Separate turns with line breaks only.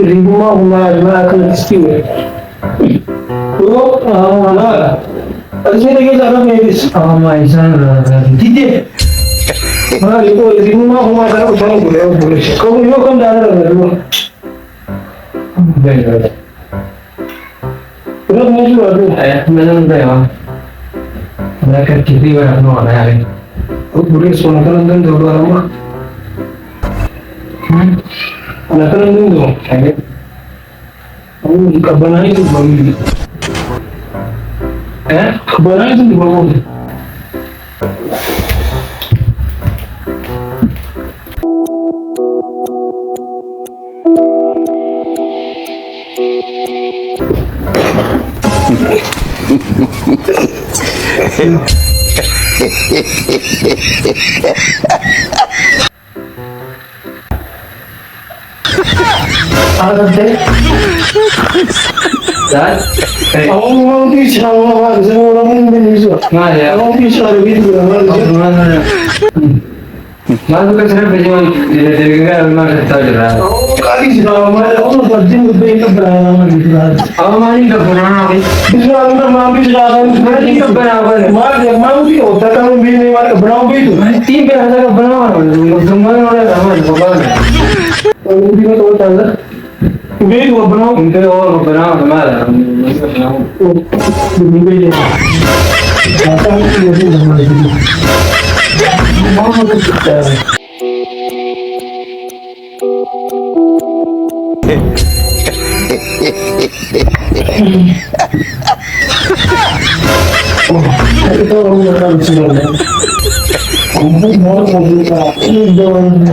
ribu mau makan stew. Dulu, tadi saya lagi jalan medis. My son, tidak. Ribu mau makan apa boleh. Kau ini kan dah ada dulu. Baik. Terus ni juga tu. Mana dah ya? Mereka kiri orang no ada hari. Boleh soal kan dan dulu orang. Anak kan dulu. Kamu kabanan itu bagi. Kabanan itu dibawa. Apa teh? Dan, awak mau pisah awak semua orang ini juga. Nah ya, awak pisah begitu orang. Malu kan saya berjual jadi kan memang tahu jelas. Oh kali sih kalau mana orang berjual itu berapa gitu kan? Awak mari ke mana? Bisa kita mau bisa mari ke berapa? Mari yang mau di otak kamu bini mari ke berapa itu? Tim berapa ke berapa? Semua orang ramai bapak. Kalau bini tu tahu. Bini tu berapa? Bini orang berapa mana? Bini bini. Apa itu yang nama itu? Mau kita. Itu orang Cina. Kamu mau kita ini dong.